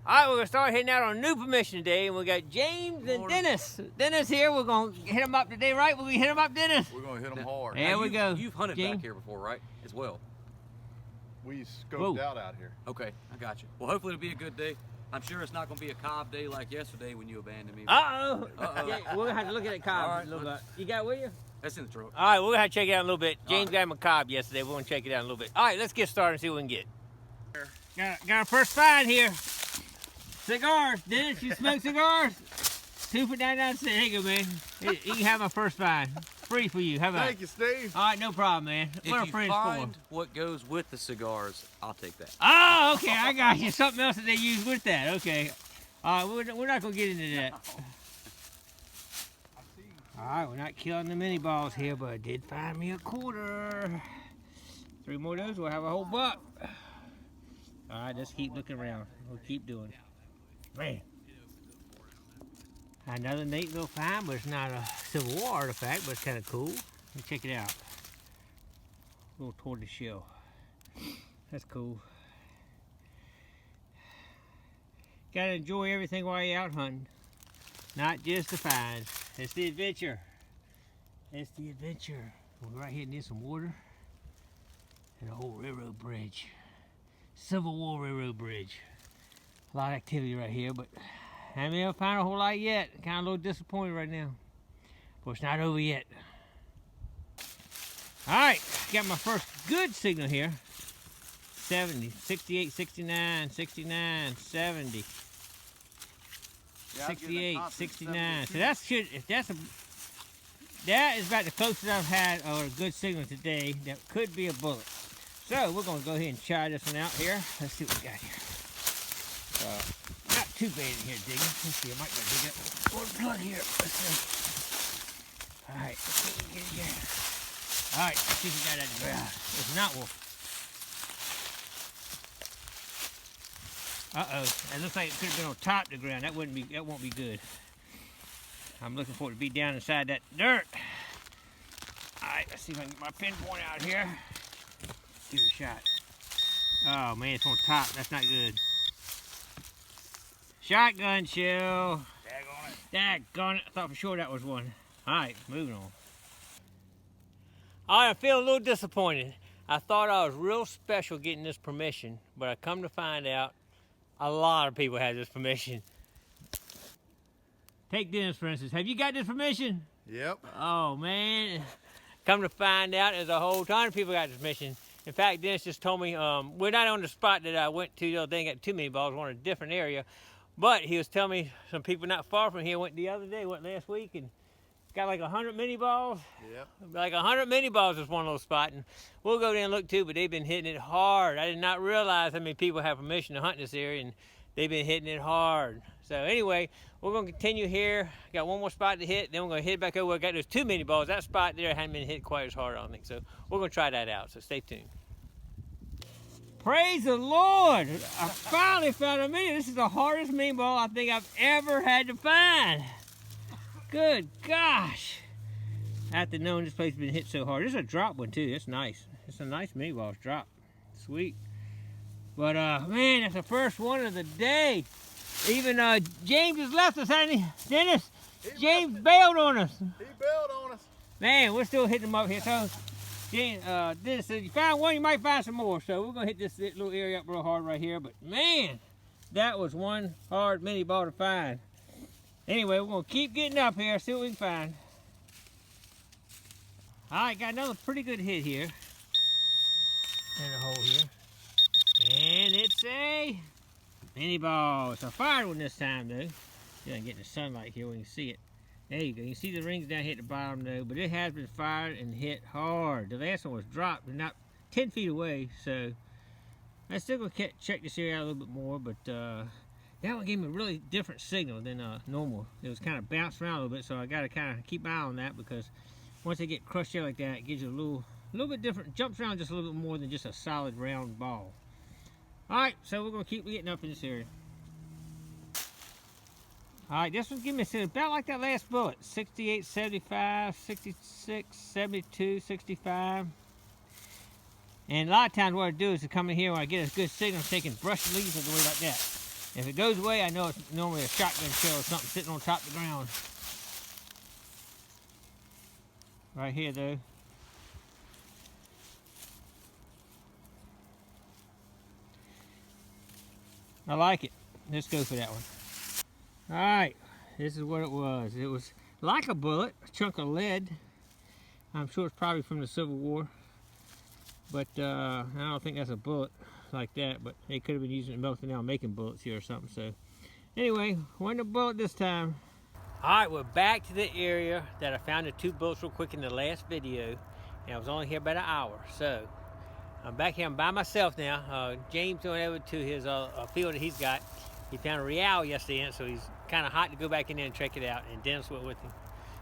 All right, we're going to start hitting out on new permission today, and we got James and Dennis. Dennis here, we're going to hit them up today, right? We're going to hit them up, Dennis? We're going to hit them hard. There we go. You've hunted James? back here before, right? As well. We scoped out here. Okay, I got you. Well, hopefully it'll be a good day. I'm sure it's not going to be a cob day like yesterday when you abandoned me. Uh-oh. Yeah, we're going to have to look at that cob Right, a little bit. You got it with you? That's in the truck. All right, we're going to have to check it out in a little bit. James right. got him a cob yesterday. We're going to check it out in a little bit. All right, let's get started and see what we can get. Got our first find here. Cigars. Dennis, you smoke cigars? 2 for 99 cents. There you go, man. You can have my first find. Free for you. How about Thank you, Steve. All right, no problem, man. If What are you friends find for? what goes with the cigars, I'll take that. Oh, okay, I got you. Something else that they use with that. Okay. All right, we're not going to get into that. All right, we're not killing the mini balls here, but I did find me a quarter. 3 more of those, we'll have a whole buck. All right, let's keep looking around. We'll keep doing it. Man. Another neat little find, but it's not a Civil War artifact, but it's kind of cool. Let me check it out. A little toward the shell. That's cool. Gotta enjoy everything while you're out hunting. Not just the finds. It's the adventure. It's the adventure. We're right here near some water and a old railroad bridge. Civil War railroad bridge. A lot of activity right here, but I haven't been able to find a whole lot yet. Kind of a little disappointed right now. But it's not over yet. Alright, got my first good signal here. 70, 68, 69, 69, 70. 68, 69. So that is about the closest I've had or a good signal today. That could be a bullet. So we're gonna go ahead and try this one out here. Let's see what we got here. Not too bad in here digging. Let's see, I might go dig up more blood here. Let's see. Alright, let's see what we get here. Alright, let's see if we got that ground. It's not wolf. Uh-oh, that looks like it could have been on top of the ground. That won't be good. I'm looking for it to be down inside that dirt. Alright, let's see if I can get my pinpoint out here. Give it a shot. Oh man, it's on top. That's not good. Shotgun shell. Daggone it. I thought for sure that was one. Alright, moving on. Alright, I feel a little disappointed. I thought I was real special getting this permission, but I come to find out a lot of people have this permission. Take Dennis, for instance. Have you got this permission? Yep. Oh, man. Come to find out, there's a whole ton of people got this permission. In fact, Dennis just told me, we're not on the spot that I went to the other day and got too many balls. We're on a different area. But he was telling me some people not far from here went the other day, went last week, and got like 100 mini balls. Yep. Like 100 mini balls is one little spot, and we'll go there and look too, but they've been hitting it hard. I did not realize how many people have permission to hunt in this area, and they've been hitting it hard. So anyway, we're gonna continue here. Got one more spot to hit, then we're gonna head back over. I got those 2 mini balls. That spot there hadn't been hit quite as hard, I don't think. So we're gonna try that out, so stay tuned. Praise the Lord! I finally found a mini. This is the hardest mini ball I think I've ever had to find. Good gosh. After knowing this place has been hit so hard. This is a drop one too. That's nice. It's a nice mini ball drop. Sweet. But man, that's the first one of the day. Even James has left us, hasn't he? Dennis, James bailed on us. He bailed on us. Man, we're still hitting them up here. So James, Dennis said, you find one, you might find some more. So we're gonna hit this little area up real hard right here. But man, that was one hard mini ball to find. Anyway, we're gonna keep getting up here, see what we can find. All right, got another pretty good hit here. In the hole here. And it's a mini ball. It's a fired one this time though. See, I can get in the sunlight here, we can see it. There you go, you can see the rings down here at the bottom though, but it has been fired and hit hard. The last one was dropped, but not 10 feet away, so I'm still gonna check this area out a little bit more, but that one gave me a really different signal than normal. It was kind of bounced around a little bit, so I got to kind of keep my eye on that because once they get crushed out like that, it gives you a little bit different, jumps around just a little bit more than just a solid round ball. All right, so we're going to keep getting up in this area. All right, this one's giving me about like that last bullet. 68, 75, 66, 72, 65. And a lot of times what I do is to come in here when I get a good signal, I'm taking brush leaves and go away like that. If it goes away, I know it's normally a shotgun shell or something sitting on top of the ground. Right here, though. I like it. Let's go for that one. Alright, this is what it was. It was like a bullet, a chunk of lead. I'm sure it's probably from the Civil War. But I don't think that's a bullet like that, but they could have been using it melting down making bullets here or something. So anyway, wasn't a bullet this time. Alright, we're back to the area that I found the 2 bullets real quick in the last video. And I was only here about an hour. So I'm back here, I'm by myself now. James went over to his field that he's got. He found a real yesterday, so he's kind of hot to go back in there and check it out. And Dennis went with him.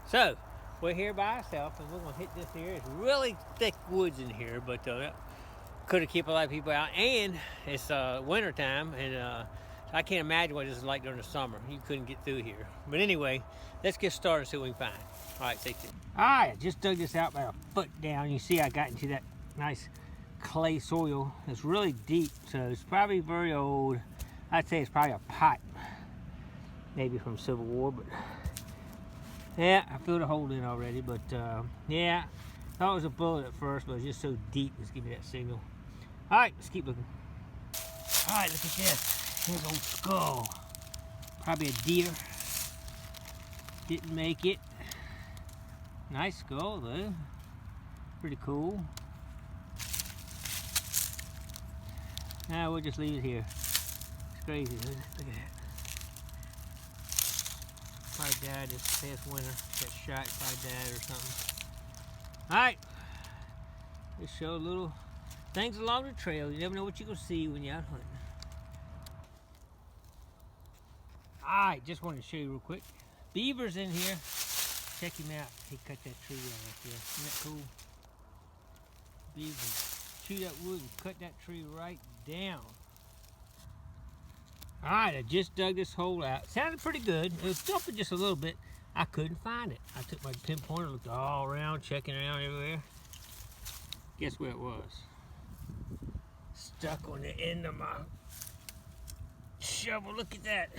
So we're here by ourselves, and we're gonna hit this here. It's really thick woods in here, but could have kept a lot of people out. And it's winter time, and I can't imagine what this is like during the summer. You couldn't get through here. But anyway, let's get started and see what we can find. All right, stay tuned. All right, I just dug this out about a foot down. You see I got into that nice clay soil. It's really deep, so it's probably very old. I'd say it's probably a pot, maybe from Civil War, but yeah, I filled a hole in already. But yeah, I thought it was a bullet at first, but it's just so deep. Let's give me that signal. All right, let's keep looking. All right, look at this. Here's an old skull. Probably a deer. Didn't make it. Nice skull though. Pretty cool. Now we'll just leave it here. It's crazy, isn't it? Look at that. Probably died this past winter. Got shot, probably died or something. Alright. Just show a little things along the trail. You never know what you're going to see when you're out hunting. Alright, just wanted to show you real quick. Beaver's in here. Check him out. He cut that tree down right there. Isn't that cool? Beaver chewed that wood and cut that tree right down. Alright, I just dug this hole out. Sounded pretty good. It was jumping just a little bit. I couldn't find it. I took my pinpointer, looked all around, checking around everywhere. Guess where it was? Stuck on the end of my shovel. Look at that.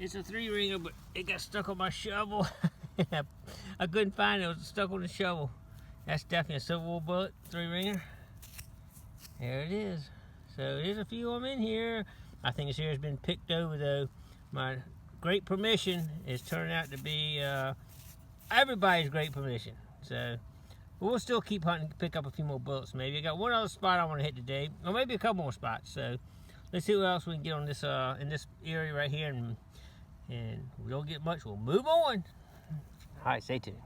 It's a 3-ringer, but it got stuck on my shovel. I couldn't find it. It was stuck on the shovel. That's definitely a Civil War bullet, 3-ringer. There it is. So there's a few of them in here. I think this here has been picked over though. My great permission is turning out to be everybody's great permission. So we'll still keep hunting, pick up a few more bullets maybe. I got one other spot I want to hit today, or maybe a couple more spots. So let's see what else we can get on this in this area right here, and we don't get much. We'll move on. All right, stay tuned.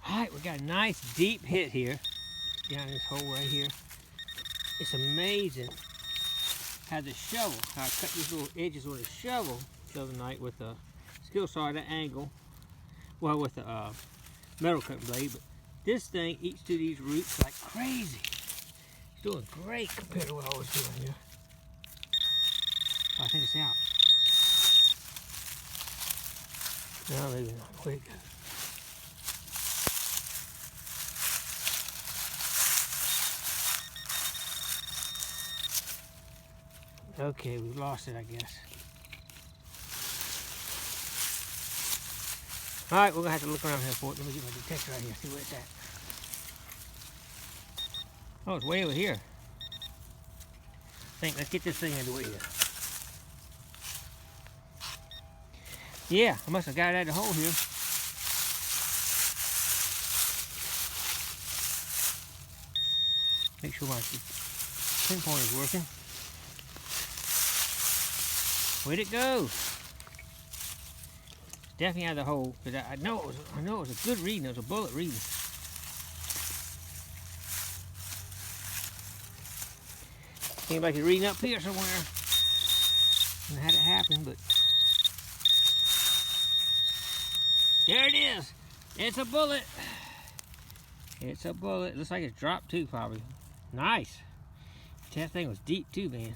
All right, we got a nice deep hit here down this hole right here. It's amazing how the shovel, how I cut these little edges with a shovel the other night with a skill saw at an angle, well, with a metal cutting blade, but this thing eats through these roots like crazy. It's doing great compared to what I was doing here. Oh, I think it's out. No, maybe not. Where'd it go? Okay, we lost it, I guess. All right, we're gonna have to look around here for it. Let me get my detector right here, see where it's at. Oh, it's way over here. Let's get this thing out of the way here. Yeah, I must have got it out of the hole here. Make sure my pinpoint is working. Where'd it go? Definitely out of the hole, because I know it was a good reading. It was a bullet reading. Seems like it's reading up here somewhere. I had it happen, but there it is. It's a bullet. It's a bullet. Looks like it's dropped too, probably. Nice. That thing was deep too, man.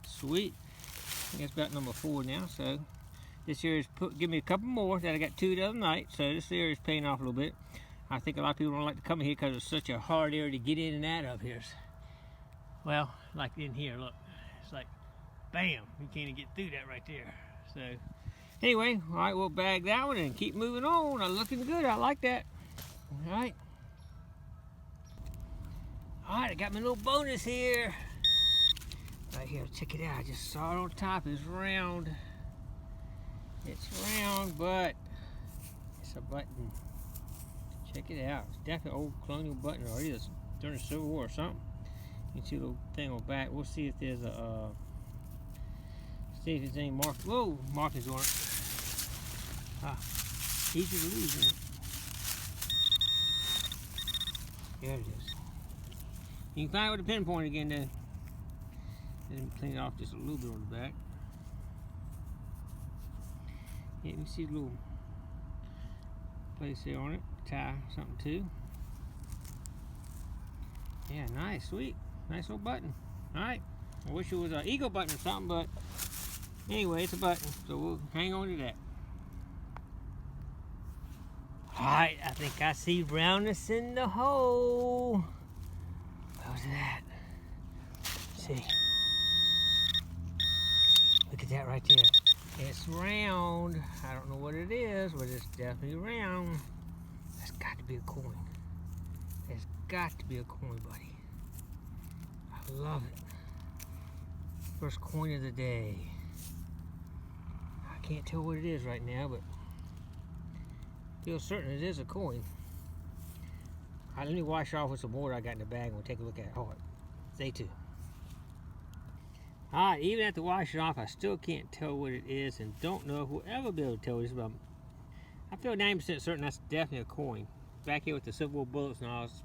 Sweet. I think that's about number 4 now. So this here is give me a couple more that I got 2 the other night. So this area is paying off a little bit. I think a lot of people don't like to come here because it's such a hard area to get in and out of here. Well, like in here, look. It's like bam, you can't even get through that right there. So anyway, all right, we'll bag that one and keep moving on. I'm looking good. I like that. All right. All right, I got my little bonus here. Right here, check it out. I just saw it on top. It's round. It's round, but it's a button. Check it out. It's definitely an old colonial button, or it is during the Civil War or something. You can see a little thing on the back. We'll see if there's a see if there's any markings on it. Ah, easy to lose, isn't it? There it is. You can find it with a pinpoint again then. Let me clean it off just a little bit on the back. Yeah, you can see a little place there on it. Tie something too. Yeah, nice, sweet. Nice little button. Alright. I wish it was an eagle button or something, but anyway, it's a button, so we'll hang on to that. Alright, I think I see roundness in the hole. What was that? Let's see. Look at that right there. It's round. I don't know what it is, but it's definitely round. That's got to be a coin. It's got to be a coin, buddy. I love it. First coin of the day. I can't tell what it is right now, but I feel certain it is a coin. Let me wash it off with some water I got in the bag and we'll take a look at it. All right, stay tuned. Alright, even after washing it off, I still can't tell what it is and don't know if we'll ever be able to tell what it is, but I feel 90% certain that's definitely a coin. Back here with the Civil War bullets and all, it's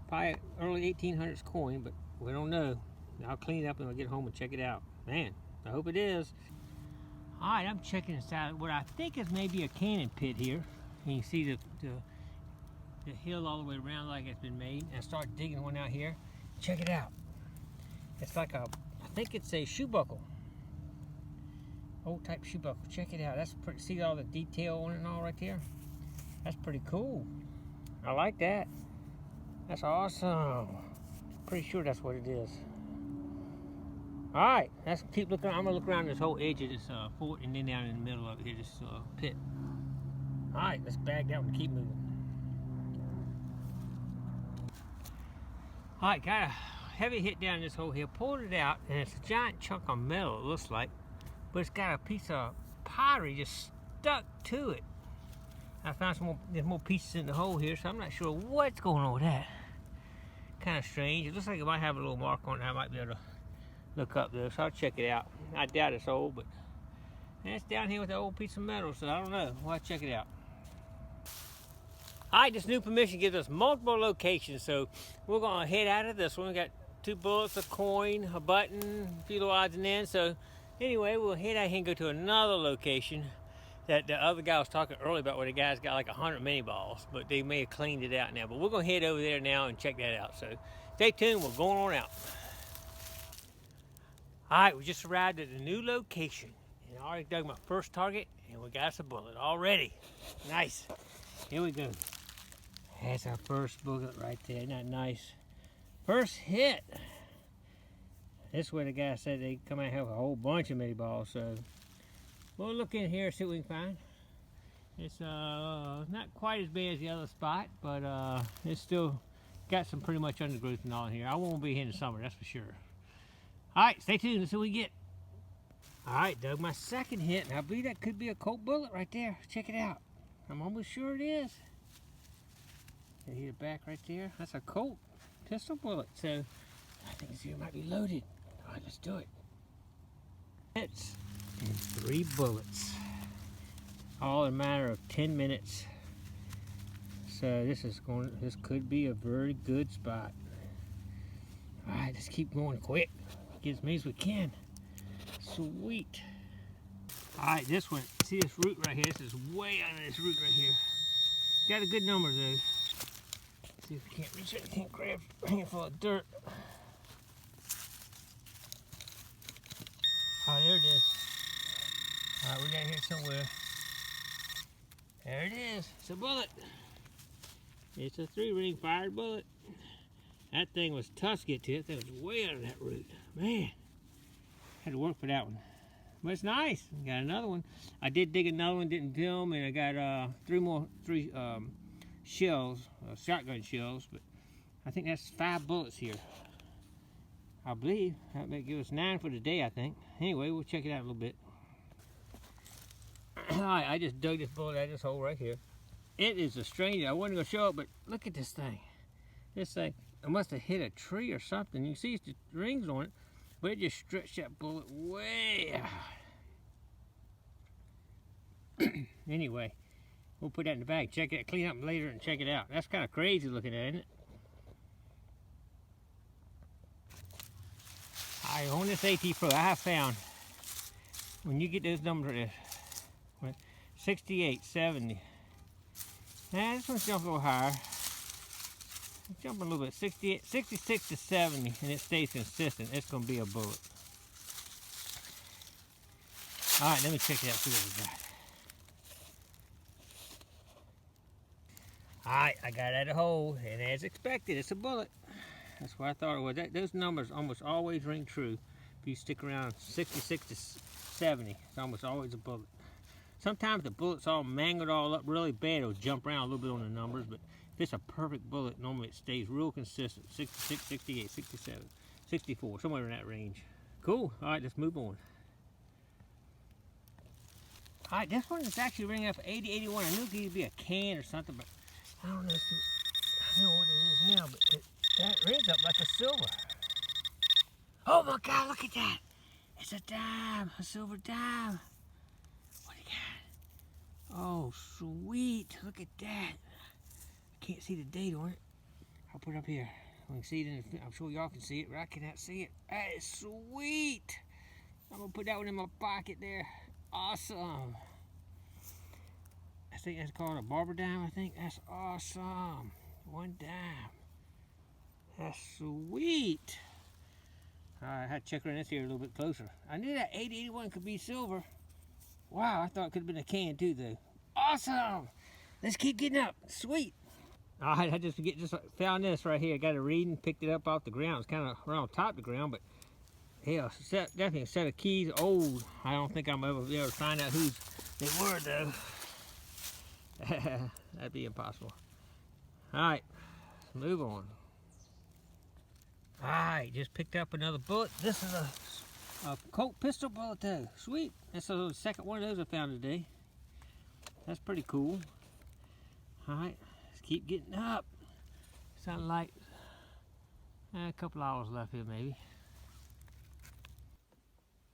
probably early 1800s coin, but we don't know. I'll clean it up and I'll get home and check it out. Man, I hope it is. Alright, I'm checking this out. What I think is maybe a cannon pit here. And you can see the hill all the way around like it's been made. And I start digging one out here. Check it out. It's like a, I think it's a shoe buckle. Old type shoe buckle. Check it out. That's pretty, see all the detail on it and all right there? That's pretty cool. I like that. That's awesome. Pretty sure that's what it is. Alright, let's keep looking. I'm gonna look around this whole edge of this fort and then down in the middle of it here, this pit. Alright, let's bag that one and keep moving. Alright, got a heavy hit down this hole here. Pulled it out, and it's a giant chunk of metal, it looks like. But it's got a piece of pottery just stuck to it. I found some more, there's more pieces in the hole here, so I'm not sure what's going on with that. Kind of strange. It looks like it might have a little mark on it. I might be able to look up there, so I'll check it out. I doubt it's old, but it's down here with the old piece of metal, so I don't know. We'll have to check it out. Alright, this new permission gives us multiple locations, so we're going to head out of this one. We got 2 bullets, a coin, a button, a few little odds and ends. So anyway, we'll head out here and go to another location that the other guy was talking earlier about, where the guy's got like 100 mini balls, but they may have cleaned it out now. But we're going to head over there now and check that out. So stay tuned, we're going on out. Alright, we just arrived at a new location. And I already dug my first target, and we got us a bullet already. Nice. Here we go. That's our first bullet right there. Isn't that nice? First hit. This is where the guy said they come out here with a whole bunch of mini balls. So we'll look in here and see what we can find. It's not quite as bad as the other spot, but it's still got some pretty much undergrowth and all in here. I won't be here in the summer, that's for sure. Alright, stay tuned. Let's see what we get. Alright, dug my second hit, and I believe that could be a Colt bullet right there. Check it out. I'm almost sure it is. You hit it back right there. That's a Colt pistol bullet. So I think this here might be loaded. Alright, let's do it. Hits and 3 bullets. All in a matter of 10 minutes. So this could be a very good spot. Alright, let's keep going quick. Get as many as we can. Sweet. Alright, this one, see this root right here? This is way under this root right here. Got a good number though. See if we can't reach it. Can't grab a handful of dirt. Oh, there it is. Alright, we got it here somewhere. There it is. It's a bullet. It's a 3-ring fired bullet. That thing was tough to get to. That thing was way under that root. Man. Had to work for that one. But it's nice. Got another one. I did dig another one, didn't film, and I got three shells, shotgun shells, but I think that's 5 bullets here. I believe that may give us 9 for the day, I think. Anyway, we'll check it out a little bit. Alright, I just dug this bullet out of this hole right here. It is a stranger. I wasn't going to show it, but look at this thing. This thing, it must have hit a tree or something. You see the rings on it, but it just stretched that bullet way out. Anyway, we'll put that in the bag. Check it, clean up later and check it out. That's kind of crazy looking at it, isn't it? Alright, on this AT Pro, I have found, when you get those numbers, 68, 70. Now, this one's jumping a little higher. It's jumping a little bit. 68, 66 to 70, and it stays consistent. It's going to be a bullet. Alright, let me check it out, see what we got. Alright, I got out of the hole, and as expected, it's a bullet. That's what I thought it was. Those numbers almost always ring true. If you stick around 66 to 70, it's almost always a bullet. Sometimes the bullet's all mangled all up really bad. It'll jump around a little bit on the numbers, but if it's a perfect bullet, normally it stays real consistent. 66, 68, 67, 64, somewhere in that range. Cool. All right, let's move on. All right, this one is actually ringing up 80, 81. I knew it could be a can or something, but I don't know. I know what it is now, but that rings up like a silver. Oh my God, look at that. It's a dime, a silver dime. What do you got? Oh, sweet. Look at that. I can't see the date on it. I'll put it up here. We can see it in the, I'm sure y'all can see it, but I cannot see it. That is sweet. I'm going to put that one in my pocket there. Awesome. I think that's called a barber dime, I think. That's awesome. 1 dime. That's sweet. Alright, I had to check on this here a little bit closer. I knew that 8081 could be silver. Wow, I thought it could have been a can too, though. Awesome! Let's keep getting up. Sweet. Alright, I just found this right here. Got a reading, picked it up off the ground. It's kind of around on top of the ground, but hell, definitely a set of keys. Old. I don't think I'm ever be able to find out whose they were, though. That'd be impossible. Alright, let's move on. Alright, just picked up another bullet. This is a Colt pistol bullet though. Sweet. That's the second one of those I found today. That's pretty cool. Alright, let's keep getting up. Sounds like a couple hours left here maybe.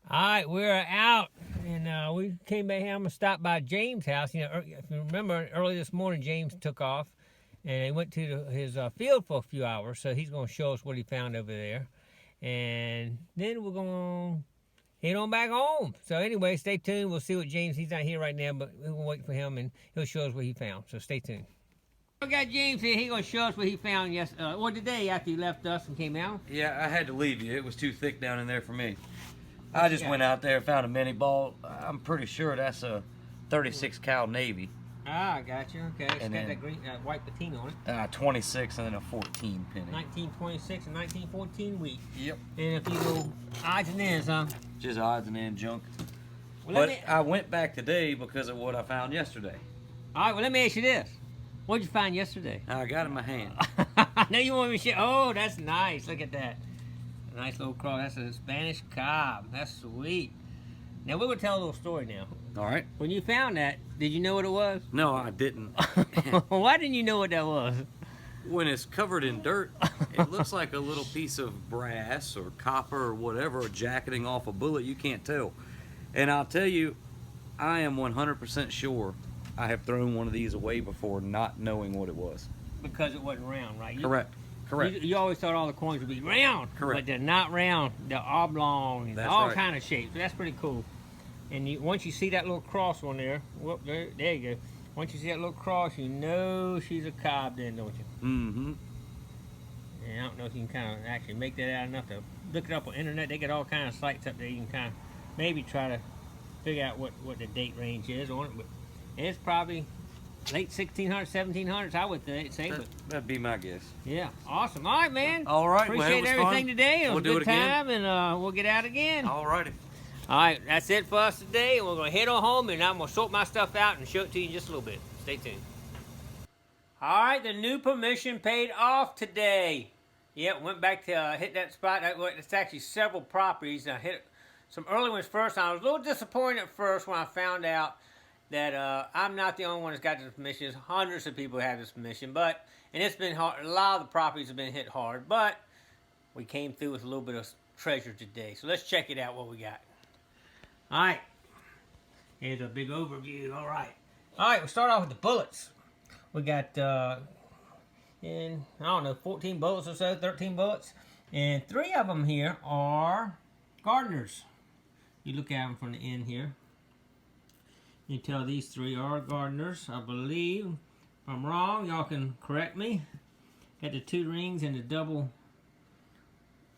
Alright, we're out. And we came back here. I'm going to stop by James' house. You know, if you remember, early this morning James took off. And he went to his field for a few hours, so he's going to show us what he found over there. And then we're going to head on back home. So anyway, stay tuned. We'll see what James, he's not here right now, but we're going to wait for him, and he'll show us what he found. So stay tuned. We got James here. He's going to show us what he found today after he left us and came out. Yeah, I had to leave you. It was too thick down in there for me. I just went out there and found a mini ball. I'm pretty sure that's a 36 cal Navy. Ah, I got you. Okay, it's got that green, white patina on it. 26 and then a 14 penny. 1926 and 1914 wheat. Yep. And if you go odds and ends, huh? Just odds and ends junk. Well, but I went back today because of what I found yesterday. All right, well, let me ask you this. What did you find yesterday? I got it in my hand. Now you want me to share? Oh, that's nice. Look at that. A nice little cross. That's a Spanish cob. That's sweet. Now, we're going to tell a little story now. All right. When you found that, did you know what it was? No, I didn't. Why didn't you know what that was? When it's covered in dirt, it looks like a little piece of brass or copper or whatever jacketing off a bullet. You can't tell. And I'll tell you, I am 100% sure I have thrown one of these away before not knowing what it was. Because it wasn't round, right? Correct. Correct. You always thought all the coins would be round. Correct. But they're not round. They're oblong and That's all right. kind of shapes. So that's pretty cool. And once you see that little cross on there, whoop, there you go. Once you see that little cross, you know she's a cob then, don't you? Mm-hmm. And I don't know if you can kind of actually make that out enough to look it up on the internet. They got all kind of sites up there. You can kind of maybe try to figure out what the date range is on it. But it's probably late 1600s, 1700s, I would say. But That'd be my guess. yeah, awesome. All right, man. All right, well, it Appreciate was everything fun. today. It was We'll a do good it again. time, and we'll get out again. All righty. All right, that's it for us today, and we're going to head on home, and I'm going to sort my stuff out and show it to you in just a little bit. Stay tuned. All right, the new permission paid off today. Yeah, went back to hit that spot. It's actually several properties. I hit some early ones first. I was a little disappointed at first when I found out that I'm not the only one that's got this permission. There's hundreds of people have this permission, and it's been hard. A lot of the properties have been hit hard, but we came through with a little bit of treasure today. So let's check it out, what we got. All right, here's a big overview. All right, we'll start off with the bullets. We got, I don't know, 14 bullets or so, 13 bullets. And 3 of them here are gardeners. You look at them from the end here. You can tell these 3 are gardeners, I believe. If I'm wrong, y'all can correct me. Got the 2 rings and the double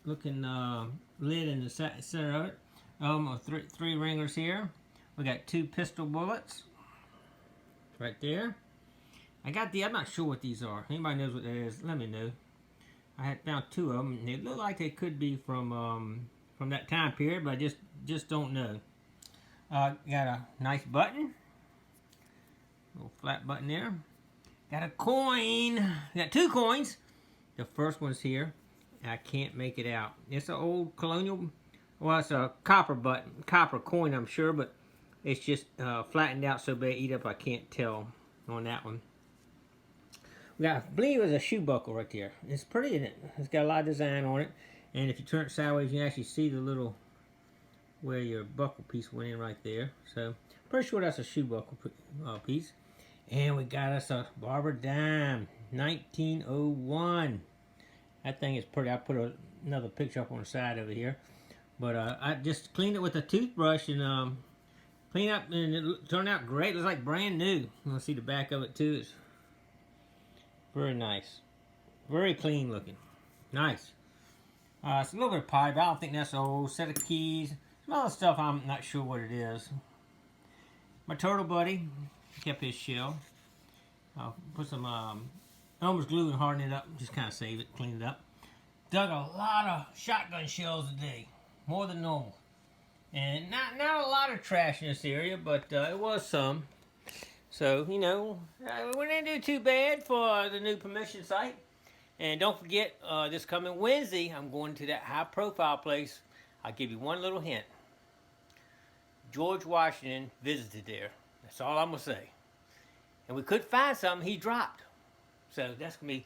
looking lid in the center of it. 3 ringers here. We got 2 pistol bullets right there. I'm not sure what these are. Anybody knows what that is, let me know. I had found 2 of them, and they look like they could be from that time period, but I just don't know. Got a nice button. Little flat button there. Got a coin. Got 2 coins. The first one's here. I can't make it out. It's an old colonial, well, it's a copper coin, I'm sure, but it's just flattened out so bad, eat up, I can't tell on that one. I believe it's a shoe buckle right there. It's pretty, isn't it? It's got a lot of design on it. And if you turn it sideways, you can actually see the little, where your buckle piece went in right there. So, pretty sure that's a shoe buckle piece. And we got us a Barber dime, 1901. That thing is pretty. I put another picture up on the side over here. But I just cleaned it with a toothbrush and cleaned up, and it turned out great. It was like brand new. You want to see the back of it too. It's very nice. Very clean looking. Nice. It's a little bit of pipe. I don't think that's an old set of keys. Some other stuff I'm not sure what it is. My turtle buddy kept his shell. I'll put some Elmer's glue and harden it up. Just kind of save it, clean it up. Dug a lot of shotgun shells today. More than normal. And not a lot of trash in this area, but it was some. So, you know, we didn't do too bad for the new permission site. And don't forget, this coming Wednesday, I'm going to that high-profile place. I'll give you one little hint. George Washington visited there. That's all I'm going to say. And we could find something he dropped. So that's gonna be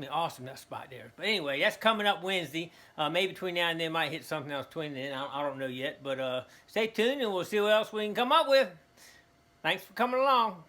awesome, that spot there. But anyway, that's coming up Wednesday. Maybe between now and then, might hit something else between then. I don't know yet. But stay tuned, and we'll see what else we can come up with. Thanks for coming along.